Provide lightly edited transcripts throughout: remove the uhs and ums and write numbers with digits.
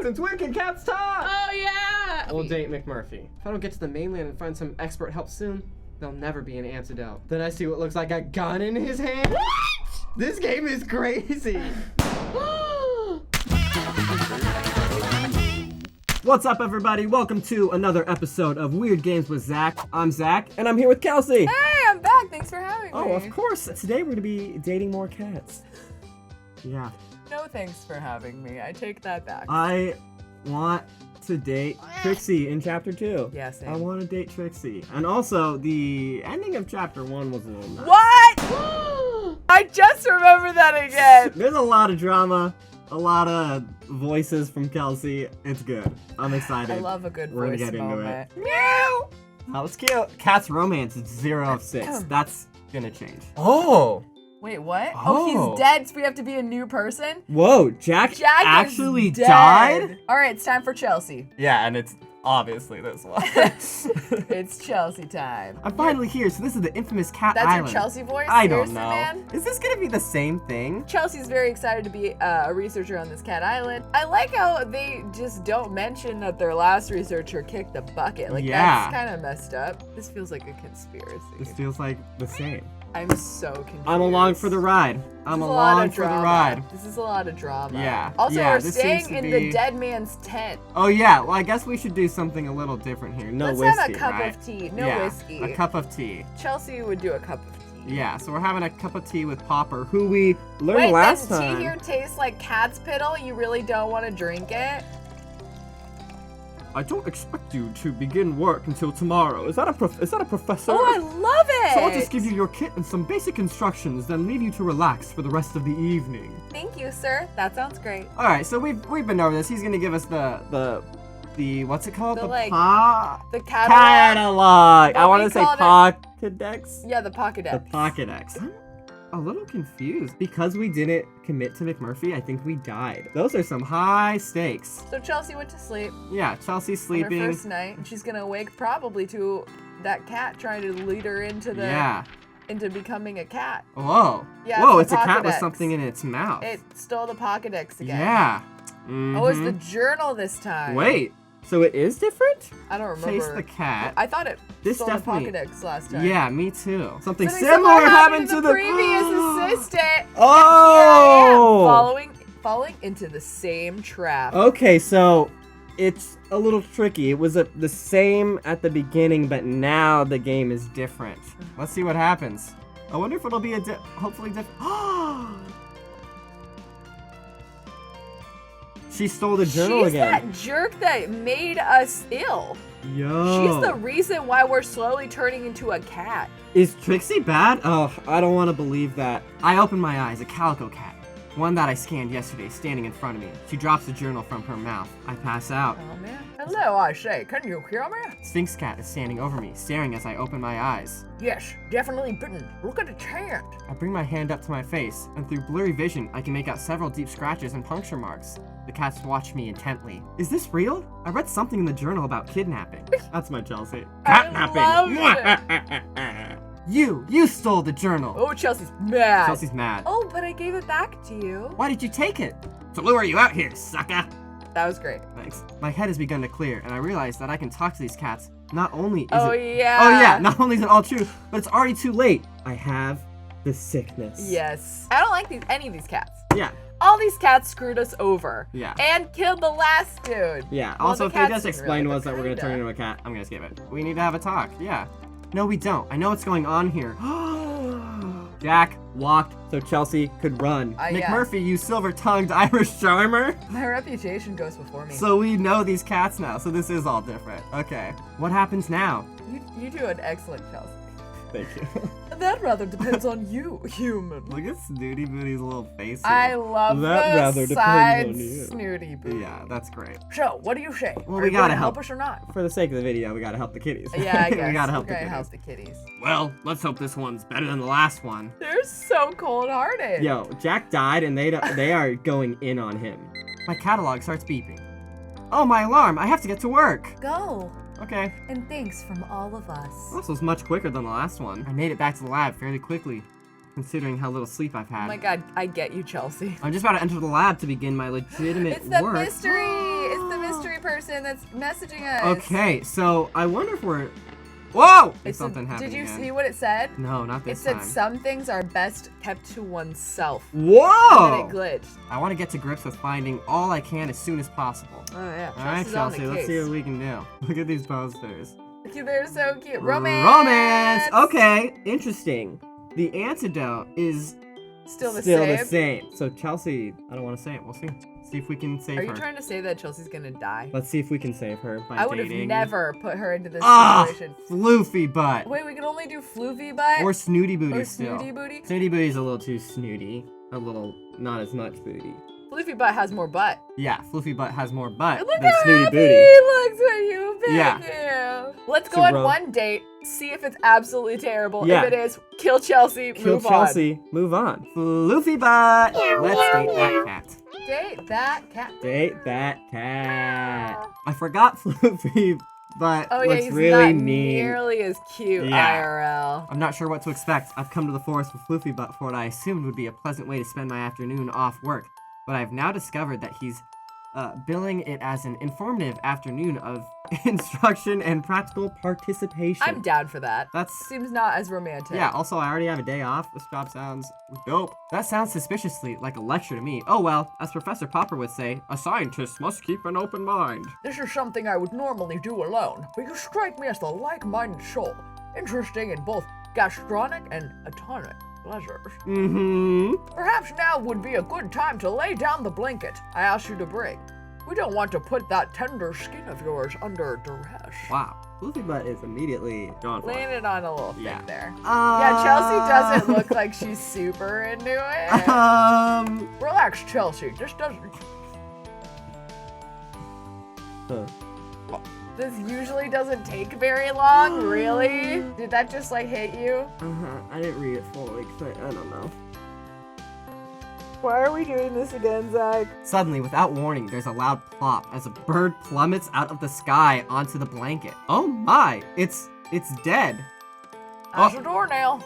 It's Wicked Cats Talk! Oh, yeah! We'll date McMurphy. If I don't get to the mainland and find some expert help soon, there'll never be an antidote. Then I see what looks like a gun in his hand. What? This game is crazy. What's up, everybody? Welcome to another episode of Weird Games with Zach. I'm Zach, and I'm here with Kelsey. Hey, I'm back. Thanks for having me. Oh, of course. Today we're going to be dating more cats. Yeah. No thanks for having me. I take that back. I want to date Trixie in Chapter 2. Yeah, same. I want to date Trixie. And also, the ending of Chapter 1 was a little nuts. What? I just remember that again. There's a lot of drama, a lot of voices from Kelsey. It's good. I'm excited. I love a good We're voice gonna get moment. into it. Meow! That was cute. Cat's romance is 0 of 6. That's gonna change. Oh! Wait, what? Oh. He's dead, so we have to be a new person? Whoa, Jack actually died? Alright, it's time for Chelsea. Yeah, and it's obviously this one. It's Chelsea time. I'm finally here, so this is the infamous Cat That's Island. your Chelsea voice? I don't Seriously, know. Man? Is this gonna be the same thing? Chelsea's very excited to be a researcher on this cat island. I like how they just don't mention that their last researcher kicked the bucket. Like, Yeah. that's kind of messed up. This feels like a conspiracy. This feels like the same. I'm so confused. I'm along for the ride. I'm This is a lot along of for the drama. ride. This is a lot of drama. Yeah. Also, Yeah, we're this staying seems to in be- the dead man's tent. Oh yeah, well I guess we should do something a little different here. No Let's whiskey, have a cup right? of tea. No Yeah, whiskey. a cup of tea. Chelsea would do a cup of tea. Yeah, so we're having a cup of tea with Popper, who we learned Wait, last does time. tea here taste like cat's piddle? You really don't want to drink it? I don't expect you to begin work until tomorrow. Is that a professor? Oh, I love it! So I'll just give you your kit and some basic instructions, then leave you to relax for the rest of the evening. Thank you, sir. That sounds great. All right, so we've been over this. He's gonna give us the what's it called? The the catalog. catalog. I What want we to say called Pokédex. Yeah, the Pocket The Pokédex. I'm a little confused. Because we didn't commit to McMurphy, I think we died. Those are some high stakes. So Chelsea went to sleep Yeah, Chelsea's on sleeping. her first night, and she's gonna wake probably to that cat trying to lead her into the Yeah. into becoming a cat. Whoa. Yeah, Whoa, it's it's the a cat with Pokédex. something in its mouth. It stole the Pokédex again. Yeah. Oh, it's the Mhm. journal this time. Wait, so it is different? I don't remember. Chase the cat. I thought it This stole definitely- the Pokédex last time. Yeah, me too. Something Something similar happened to the the previous assistant. Oh! Here I am, falling into the same trap. Okay, so it's a little tricky. It was the same at the beginning, but now the game is different. Let's see what happens. I wonder if it'll be hopefully different. She stole the journal She's again. that jerk that made us ill. Yo. She's the reason why we're slowly turning into a cat. Is Trixie bad? Oh, I don't want to believe that. I open my eyes, a calico cat. One that I scanned yesterday, standing in front of me. She drops the journal from her mouth. I pass out. Oh man. Hello, I say. Can you hear me? Sphinx cat is standing over me, staring as I open my eyes. Yes, definitely bitten. Look at its hand. I bring my hand up to my face, and through blurry vision, I can make out several deep scratches and puncture marks. The cats watch me intently. Is this real? I read something in the journal about kidnapping. That's my Chelsea. Catnapping! You stole the journal! Oh, Chelsea's mad. Chelsea's mad. Oh, but I gave it back to you. Why did you take it? To lure you out here, sucker! That was great. Thanks. My head has begun to clear, and I realize that I can talk to these cats. Not only is Oh it... yeah. Oh yeah, not only is it all true, but it's already too late. I have the sickness. Yes. I don't like any of these cats. Yeah. All these cats screwed us over. Yeah. And killed the last dude. Yeah. Well, Also, the if they cats just didn't explained really, was but that we're gonna turn kinda. into a cat, I'm gonna skip it. We need to have a talk. Yeah. No, we don't. I know what's going on here. Jack walked so Chelsea could run. Yeah. McMurphy, you silver-tongued Irish charmer. My reputation goes before me. So we know these cats now, so this is all different. Okay. What happens now? You do an excellent Chelsea. Thank you. That rather depends on you, human. Look at Snooty Booty's little face here. I love That rather the depends on side you. snooty boo. Yeah, that's great. So, what do you say? Well, Are we you going gotta to help help. us or not? For the sake of the video, we gotta help the kitties. Yeah, I guess. we gotta help We're the gonna kitties. help the kitties. Well, let's hope this one's better than the last one. They're so cold-hearted. Yo, Jack died and they are going in on him. My catalog starts beeping. Oh, my alarm! I have to get to work! Go. Okay. And thanks from all of us. This was much quicker than the last one. I made it back to the lab fairly quickly, considering how little sleep I've had. Oh my god, I get you, Chelsea. I'm just about to enter the lab to begin my legitimate It's the work. mystery! It's person that's messaging us. Okay, so I wonder if we're... Whoa! It's Something happened Did you again. see what it said? No, not It this said time. some things are best kept to oneself. Whoa! And then it glitched. I want to get to grips with finding all I can as soon as possible. Oh yeah. All right, Chelsea's on the Chelsea, let's see case. what we can do. Look at these posters. They're so cute. Romance. Romance! Okay, interesting. The antidote is Still the the same. same. So Chelsea, I don't want to say it. We'll see. See if we can save Are her. you trying to say that Chelsea's gonna die? Let's see if we can save her by I would have dating. never put her into this Ah, situation. floofy butt. Wait, we can only do floofy butt? Or snooty booty Or still. snooty booty? Snooty booty's a little too snooty. A little, not as much booty. Floofy butt has more butt. Yeah, floofy butt has more butt Look than how snooty happy booty. he looks when you pick Yeah. him. Let's go So, on bro- one date, see if it's absolutely terrible. Yeah. If it is, kill Chelsea, Kill move Chelsea, move on. Floofy butt. Let's date that cat. on. Date that cat. Date that cat. I forgot Floofy butt Oh yeah, looks he's really not mean. nearly as cute Yeah. IRL. I'm not sure what to expect. I've come to the forest with Floofy butt for what I assumed would be a pleasant way to spend my afternoon off work, but I've now discovered that he's billing it as an informative afternoon of instruction and practical participation. I'm down for that. That's Seems not as romantic. yeah, also I already have a day off. This job sounds dope. That sounds suspiciously like a lecture to me. Oh well, as Professor Popper would say, a scientist must keep an open mind. This is something I would normally do alone, but you strike me as the like-minded soul, interesting in both gastronomic and atonic pleasures. Mm-hmm. Perhaps now would be a good time to lay down the blanket I asked you to bring. We don't want to put that tender skin of yours under duress. Wow. Floofy butt is immediately gone for it. Landed on a little thing Yeah. there. Yeah, Chelsea doesn't look like she's super into it. Relax, Chelsea. This doesn't. Huh. This usually doesn't take very long, really? Did that just like hit you? Uh-huh. I didn't read it fully because I don't know. Why are we doing this again, Zach? Suddenly, without warning, there's a loud plop as a bird plummets out of the sky onto the blanket. Oh my! It's dead. That's a doornail.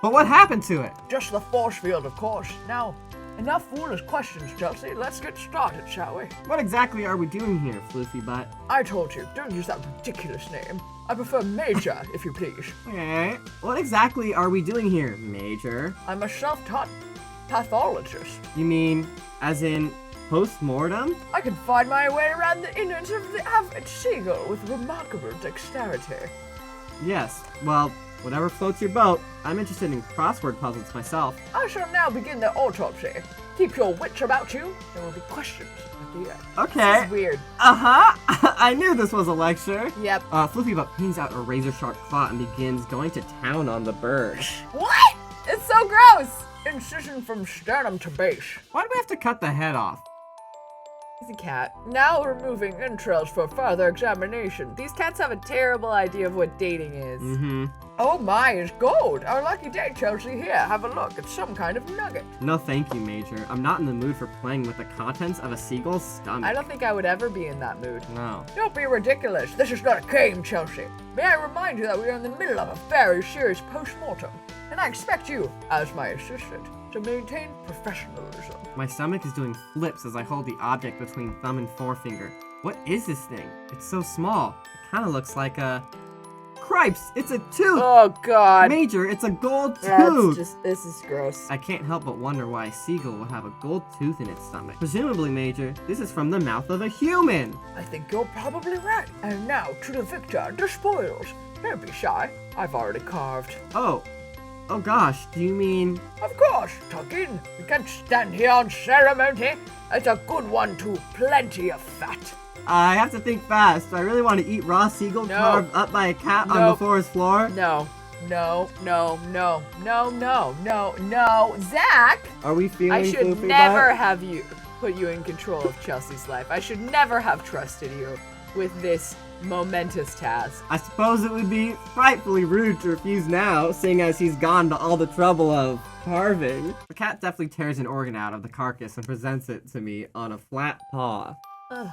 But what happened to it? Just the force field, of course. Now, enough foolish questions, Chelsea. Let's get started, shall we? What exactly are we doing here, Floofy butt? I told you, don't use that ridiculous name. I prefer Major, if you please. Okay. What exactly are we doing here, Major? I'm a self-taught pathologist. You mean, as in, post-mortem? I can find my way around the innards of the average seagull with remarkable dexterity. Yes. Well, whatever floats your boat. I'm interested in crossword puzzles myself. I shall now begin the autopsy. Keep your wits about you. There will be questions at the end. Okay. This is weird. Uh-huh. I knew this was a lecture. Yep. Floofy butt pings out a razor-sharp claw and begins going to town on the bird. What? It's so gross! Incision from sternum to base. Why do we have to cut the head off? Easy cat. Now removing entrails for further examination. These cats have a terrible idea of what dating is. Mm-hmm. Oh my, it's gold! Our lucky day, Chelsea. Here, have a look. It's some kind of nugget. No thank you, Major. I'm not in the mood for playing with the contents of a seagull's stomach. I don't think I would ever be in that mood. No. Don't be ridiculous. This is not a game, Chelsea. May I remind you that we are in the middle of a very serious post-mortem, and I expect you, as my assistant, to maintain professionalism. My stomach is doing flips as I hold the object between thumb and forefinger. What is this thing? It's so small. It kind of looks like a... Cripes! It's a tooth! Oh God. Major, it's a gold That's tooth! this is gross. I can't help but wonder why a seagull would have a gold tooth in its stomach. Presumably, Major, this is from the mouth of a human! I think you're probably right. And now to the victor, the spoils. Don't be shy. I've already carved. Oh gosh, do you mean... Of course, tuck in. We can't stand here on ceremony. It's a good one too. Plenty of fat. I have to think fast. I really want to eat raw seagull No. carved up by a cat on the Nope. forest floor. No. No, no, no, no, no, no, no. Zach! Are we feeling I should floofy never butt? have you put you in control of Chelsea's life. I should never have trusted you with this momentous task. I suppose it would be frightfully rude to refuse now, seeing as he's gone to all the trouble of carving. The cat definitely tears an organ out of the carcass and presents it to me on a flat paw. Ugh.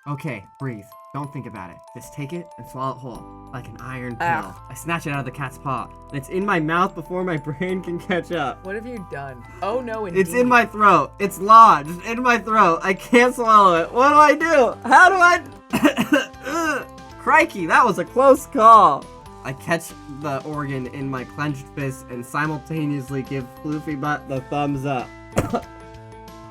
Okay, breathe. Don't think about it. Just take it and swallow it whole, like an iron pill. I snatch it out of the cat's paw, and it's in my mouth before my brain can catch up. What have you done? Oh no, indeed. It's in my throat. It's lodged in my throat. I can't swallow it. What do I do? How do I... Crikey, that was a close call. I catch the organ in my clenched fist and simultaneously give Floofy Butt the thumbs up.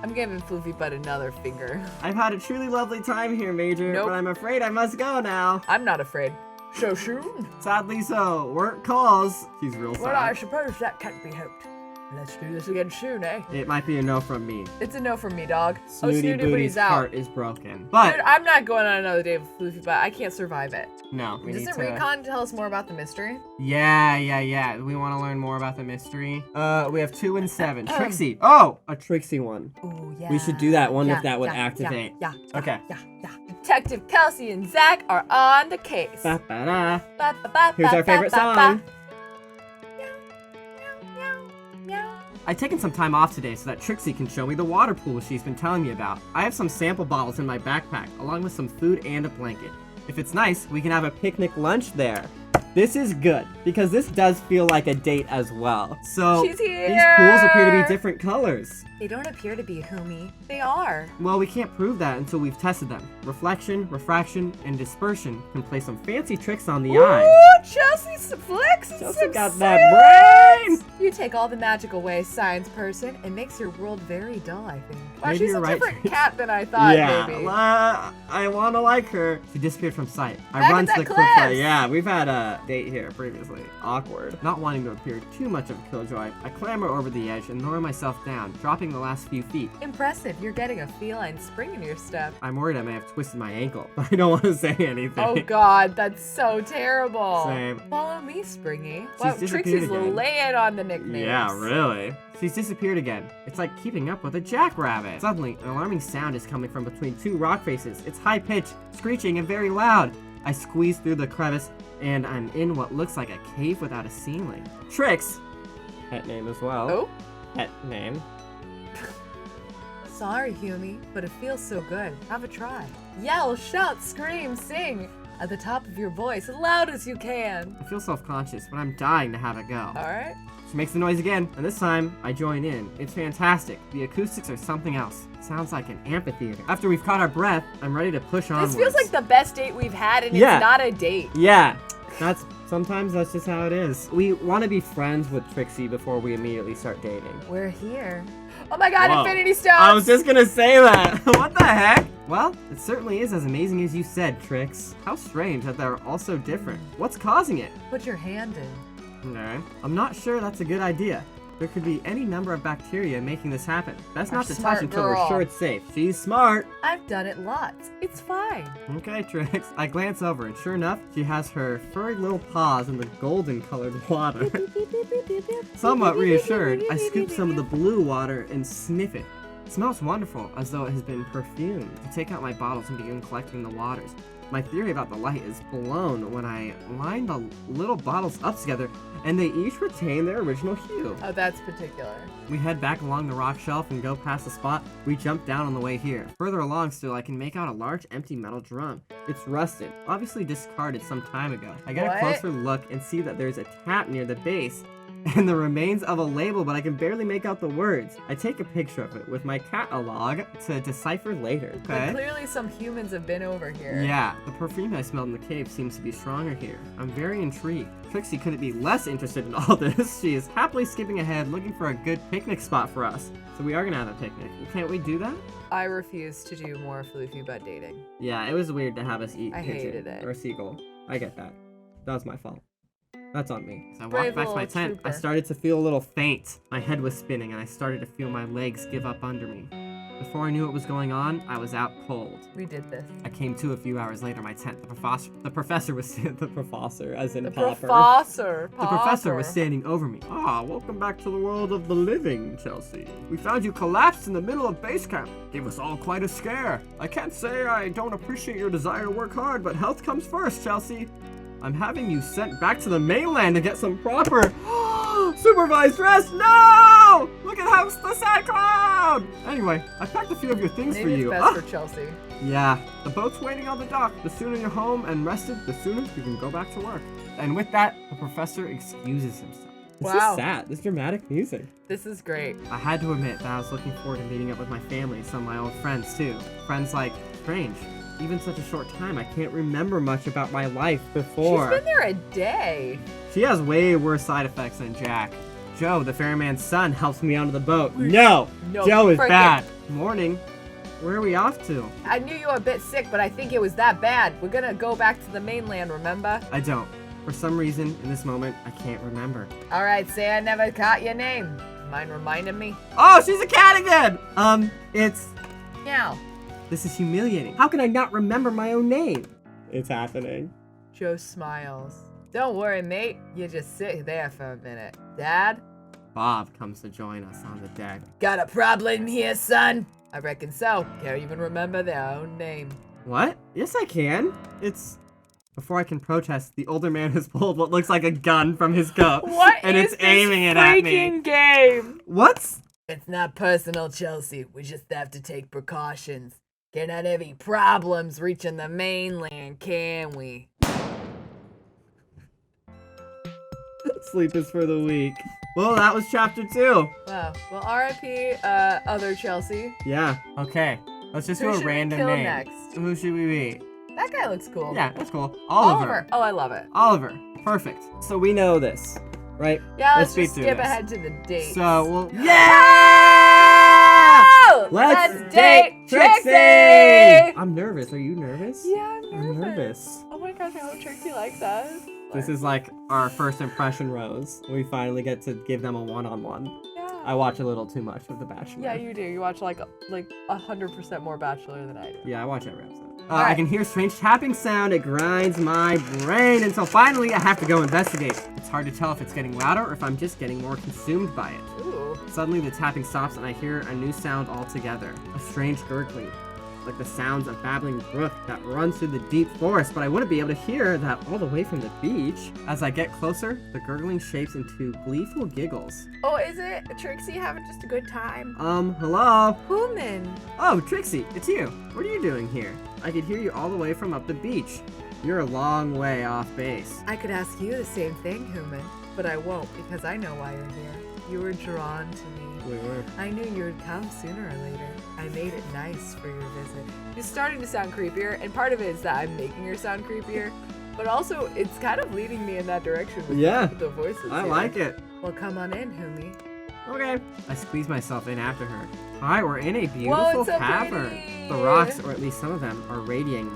I'm giving Floofy Butt another finger. I've had a truly lovely time here, Major, Nope. but I'm afraid I must go now. I'm not afraid. So soon? Sadly so. Work calls. She's real sad. Well, I suppose that can't be helped. Let's do this again soon, eh? It might be a no from me. It's a no from me, dog. Snooty Booty's out. heart is broken. But Dude, I'm not going on another day with Floofy Butt. I can't survive it. no, we need Doesn't to... Recon tell us more about the mystery? Yeah. We want to learn more about the mystery. We have 2 and 7. Trixie. Oh, a Trixie one. Oh, yeah. We should do that one if that would activate. Yeah. Okay. Yeah. Detective Kelsey and Zach are on the case. Ba-ba-da. Ba-ba-ba, Here's our favorite ba-ba-ba. song. I've taken some time off today so that Trixie can show me the water pool she's been telling me about. I have some sample bottles in my backpack, along with some food and a blanket. If it's nice, we can have a picnic lunch there. This is good, because this does feel like a date as well. So, She's here. these pools appear to be different colors. They don't appear to be, Homie. They are. Well, we can't prove that until we've tested them. Reflection, refraction, and dispersion can play some fancy tricks on the eye. Ooh, Chelsea flexing Chelsea some got that brain! You take all the magical ways, science person. It makes your world very dull, I think. Wow, Maybe she's you're a right. different cat than I thought, Yeah, maybe. I want to like her. She disappeared from sight. I Back run at to the that cliff. cliff. Yeah, we've had a date here previously. Awkward. Not wanting to appear too much of a killjoy, I clamber over the edge and lower myself down, dropping the last few feet. Impressive. You're getting a feline spring in your step. I'm worried I may have twisted my ankle, but I don't want to say anything. Oh God, that's so terrible. Same. Follow me, Springy. She's Wow, disappeared Trixie's again. laying on the nicknames. Yeah, really. She's disappeared again. It's like keeping up with a jackrabbit. Suddenly, an alarming sound is coming from between 2 rock faces. It's high-pitched, screeching, and very loud. I squeeze through the crevice, and I'm in what looks like a cave without a ceiling. Trix! Pet name as well. Oh? Pet name. Sorry, Humie, but it feels so good. Have a try. Yell, shout, scream, sing at the top of your voice, as loud as you can. I feel self-conscious, but I'm dying to have a go. Alright? She makes the noise again, and this time, I join in. It's fantastic. The acoustics are something else. It sounds like an amphitheater. After we've caught our breath, I'm ready to push onwards. This feels like the best date we've had, and Yeah. it's not a date. Yeah, sometimes that's just how it is. We want to be friends with Trixie before we immediately start dating. We're here. Oh my God, Whoa. Infinity Stones! I was just gonna say that. What the heck? Well, it certainly is as amazing as you said, Trix. How strange that they're all so different. What's causing it? Put your hand in. Okay. I'm not sure that's a good idea. There could be any number of bacteria making this happen. Best not to touch Smart until we're girl. sure it's safe. She's smart. I've done it lots. It's fine. Okay, Trix. I glance over, and sure enough, she has her furry little paws in the golden-colored water. Somewhat reassured, I scoop some of the blue water and sniff it. It smells wonderful, as though it has been perfumed. I take out my bottles and begin collecting the waters. My theory about the light is blown when I line the little bottles up together, and they each retain their original hue. Oh, that's particular. We head back along the rock shelf and go past the spot we jumped down on the way here. Further along still, I can make out a large empty metal drum. It's rusted, obviously discarded some time ago. I get What? a closer look and see that there's a tap near the base and the remains of a label, but I can barely make out the words. I take a picture of it with my catalog to decipher later. But Okay? clearly some humans have been over here. Yeah, the perfume I smelled in the cave seems to be stronger here. I'm very intrigued. Trixie couldn't be less interested in all this. She is happily skipping ahead, looking for a good picnic spot for us. So we are gonna have a picnic. Can't we do that? I refuse to do more floofy butt dating. Yeah, it was weird to have us eat I pigeon hated it. or seagull. I get that. That was my fault. That's on me. As I Brave walked back to my little tent, I trooper. started to feel a little faint. My head was spinning, and I started to feel my legs give up under me. Before I knew what was going on, I was out cold. We did this. I came to a few hours later. My tent. The professor was the professor, as in The Popper. professor. The professor was standing over me. Ah, welcome back to the world of the living, Chelsea. We found you collapsed in the middle of base camp. Gave us all quite a scare. I can't say I don't appreciate your desire to work hard, but health comes first, Chelsea. I'm having you sent back to the mainland to get some proper supervised rest. No! Look at house, the sad cloud! Anyway, I packed a few of your things for Maybe you. it's best for Chelsea. Yeah, the boat's waiting on the dock. The sooner you're home and rested, the sooner you can go back to work. And with that, the professor excuses himself. This Wow. is sad. This dramatic music. This is great. I had to admit that I was looking forward to meeting up with my family and some of my old friends too. Friends like Strange. Even such a short time, I can't remember much about my life before. She's been there a day. She has way worse side effects than Jack. Joe, the ferryman's son, helps me onto the boat. No! Joe is frick bad. Morning. Where are we off to? I knew you were a bit sick, but I think it was that bad. We're gonna go back to the mainland, remember? I don't. For some reason, in this moment, I can't remember. Alright, say I never caught your name. Mind reminding me? Oh, she's a cat again! It's... Meow. This is humiliating. How can I not remember my own name? It's happening. Joe smiles. Don't worry, mate. You just sit there for a minute. Dad? Bob comes to join us on the deck. Got a problem here, son? I reckon so. Can't even remember their own name. What? Yes, I can. It's... Before I can protest, the older man has pulled what looks like a gun from his coat. What and is it's aiming it at me. freaking game? What's... It's not personal, Chelsea. We just have to take precautions. Can't have any problems reaching the mainland, can we? Sleep is for the weak. Well, that was chapter 2. Wow. Well, R.I.P. Other Chelsea. Yeah. Okay. Let's just Who do a should we random kill name. next? Who should we be? That guy looks cool. Yeah, that's cool. Oliver. Oh, I love it. Oliver. Perfect. So we know this, right? Yeah, let's speed just through skip this. ahead to the date. So we'll... Yeah! Let's date Trixie! I'm nervous. Are you nervous? Yeah, I'm I'm nervous. nervous. Oh my gosh, I hope Trixie likes us. This is like our first impression rose. We finally get to give them a one-on-one. Yeah. I watch a little too much of The Bachelor. Yeah, you do. You watch like 100% more Bachelor than I do. Yeah, I watch every episode. I Alright. can hear strange tapping sound. It grinds my brain until finally I have to go investigate. It's hard to tell if it's getting louder or if I'm just getting more consumed by it. Ooh. Suddenly the tapping stops and I hear a new sound altogether. A strange gurgling, like the sounds of babbling brook that runs through the deep forest, but I wouldn't be able to hear that all the way from the beach. As I get closer, the gurgling shapes into gleeful giggles. Oh, is it Trixie having just a good time? Hello? Human. Oh, Trixie, it's you. What are you doing here? I could hear you all the way from up the beach. You're a long way off base. I could ask you the same thing, Human, but I won't because I know why you're here. You were drawn to me. We were. I knew you would come sooner or later. I made it nice for your visit. It's starting to sound creepier, and part of it is that I'm making her sound creepier, but also it's kind of leading me in that direction with Yeah. the voices. I here. like it. Well, come on in, Humi. Okay. I squeeze myself in after her. Hi, we're in a beautiful it's so cavern. pretty. The rocks, or at least some of them, are radiating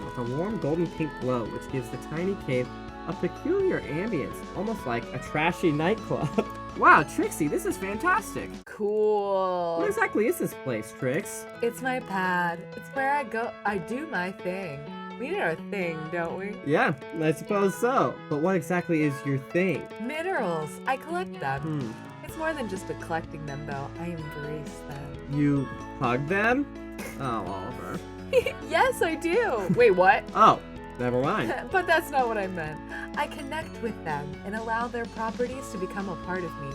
with a warm golden pink glow, which gives the tiny cave a peculiar ambience, almost like a trashy nightclub. Wow, Trixie, this is fantastic. Cool. What exactly is this place, Trix? It's my pad. It's where I go. I do my thing. We need our thing, don't we? Yeah, I suppose so. But what exactly is your thing? Minerals. I collect them. Hmm. It's more than just collecting them, though. I embrace them. You hug them? Oh, Oliver. Yes, I do. Wait, what? Oh, never mind. But that's not what I meant. I connect with them and allow their properties to become a part of me.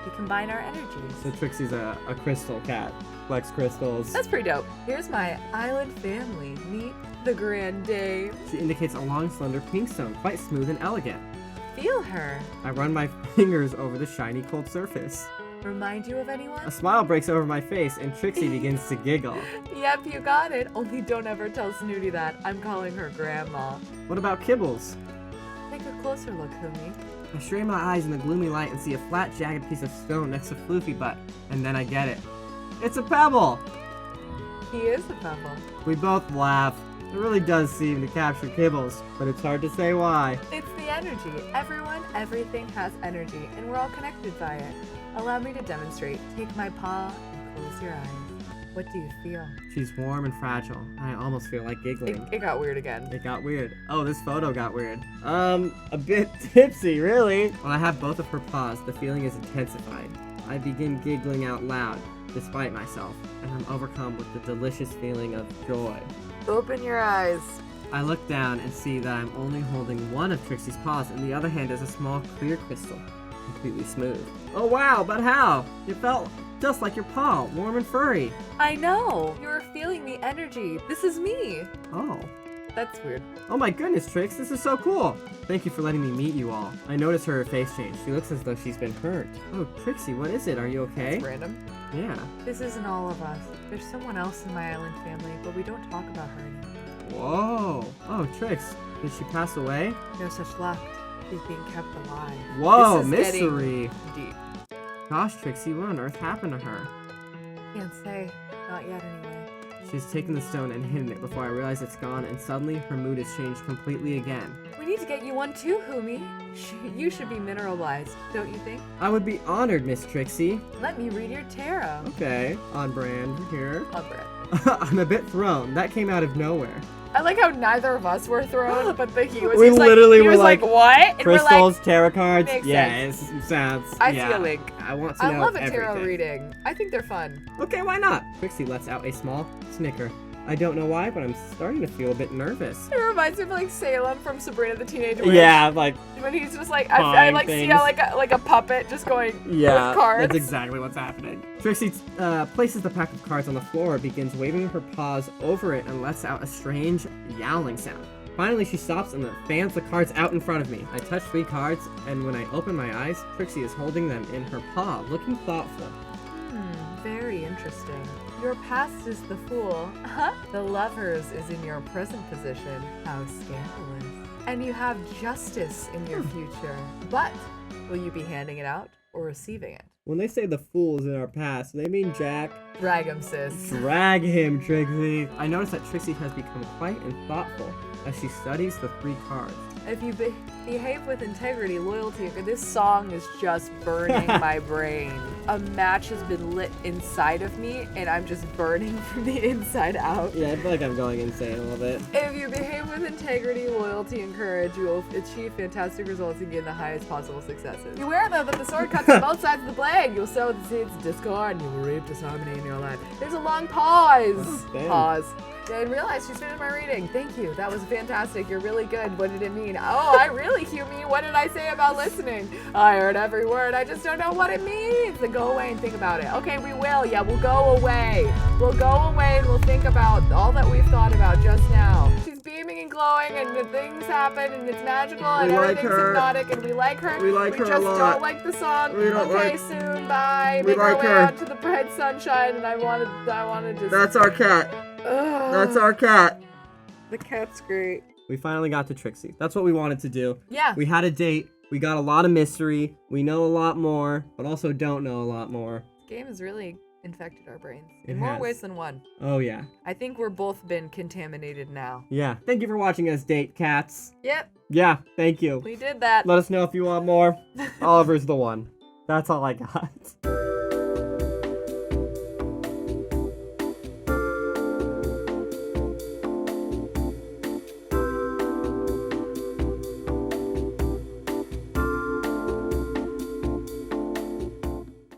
We combine our energies. So Trixie's a crystal cat. Collects crystals. That's pretty dope. Here's my island family. Meet the Grand Dame. She indicates a long, slender pink stone, quite smooth and elegant. Feel her. I run my fingers over the shiny, cold surface. Remind you of anyone? A smile breaks over my face, and Trixie begins to giggle. Yep, you got it. Only don't ever tell Snooty that. I'm calling her Grandma. What about Kibbles? Take a closer look, Humi. I strain my eyes in the gloomy light and see a flat, jagged piece of stone next to Floofy Butt, and then I get it. It's a pebble! He is a pebble. We both laugh. It really does seem to capture Kibbles, but it's hard to say why. It's the energy. Everyone, everything has energy, and we're all connected by it. Allow me to demonstrate. Take my paw and close your eyes. What do you feel? She's warm and fragile. I almost feel like giggling. It got weird again. It got weird. Oh, this photo got weird. A bit tipsy, really. When I have both of her paws, the feeling is intensified. I begin giggling out loud, despite myself, and I'm overcome with the delicious feeling of joy. Open your eyes. I look down and see that I'm only holding one of Trixie's paws, and the other hand is a small clear crystal. completely smooth. Oh wow, but how? It felt just like your paw, warm and furry. I know. You're feeling the energy. This is me. Oh. That's weird. Oh my goodness, Trix, this is so cool. Thank you for letting me meet you all. I noticed her face change. She looks as though she's been hurt. Oh, Trixie, what is it? Are you okay? It's random. Yeah. This isn't all of us. There's someone else in my island family, but we don't talk about her anymore. Whoa. Oh, Trix, did she pass away? No such luck. She's being kept alive. Whoa, This is getting mystery. deep. Gosh, Trixie, what on earth happened to her? Can't say. Not yet, anyway. She's taken the stone and hidden it before I realize it's gone, and suddenly her mood has changed completely again. We need to get you one too, Humi. You should be mineralized, don't you think? I would be honored, Miss Trixie. Let me read your tarot. Okay, on brand here. On brand. I'm a bit thrown. That came out of nowhere. I like how neither of us were thrown, but he was. We he was literally like, he were was like, what? And Crystals, tarot cards. makes Yeah, it sounds. I yeah. see a link. I want to I know love a tarot everything. reading. I think they're fun. Okay, why not? Trixie lets out a small snicker. I don't know why, but I'm starting to feel a bit nervous. It reminds me of like Salem from Sabrina the Teenage Witch. Yeah, like, When he's just like, I Pawing like see things. how like a puppet just going yeah, with cards. that's exactly what's happening. Trixie places the pack of cards on the floor, begins waving her paws over it, and lets out a strange yowling sound. Finally, she stops and fans the cards out in front of me. I touch 3 cards, and when I open my eyes, Trixie is holding them in her paw, looking thoughtful. Very interesting. Your past is the Fool. The Lovers is in your present position. How scandalous. And you have Justice in your future. But will you be handing it out or receiving it? When they say the fool is in our past, they mean Jack. Drag him, sis. Drag him, Trixie. I notice that Trixie has become quiet and thoughtful as she studies the 3 cards. If you behave with integrity, loyalty, this song is just burning my brain. A match has been lit inside of me, and I'm just burning from the inside out. Yeah, I feel like I'm going insane a little bit. If you behave with integrity, loyalty, and courage, you will achieve fantastic results and gain the highest possible successes. Beware, though, that the sword cuts on both sides of the blade. You'll sow the seeds of discord, and you will reap disharmony in your life. There's a long pause. Damn. Pause. I realized she's finished my reading. Thank you. That was fantastic. You're really good. What did it mean? Oh, I really, Humi. What did I say about listening? I heard every word. I just don't know what it means. Then go away and think about it. Okay, we will. Yeah, we'll go away. We'll go away and we'll think about all that we've thought about just now. She's beaming and glowing, and the things happen, and it's magical, and We like everything's her. hypnotic, and we like her. We like her a just lot. don't like the song. We don't okay, like- soon. Bye. We Make our like way her. out to the bright sunshine, and I wanted just. That's our cat. Ugh. That's our cat. The cat's great. We finally got to Trixie. That's what we wanted to do. Yeah. We had a date. We got a lot of mystery. We know a lot more, but also don't know a lot more. This game has really infected our brains It in more has. ways than one. Oh, yeah. I think we're both been contaminated now. Yeah. Thank you for watching us date, cats. Yep, Yeah, thank you. we did that. Let us know if you want more. Oliver's the one. That's all I got.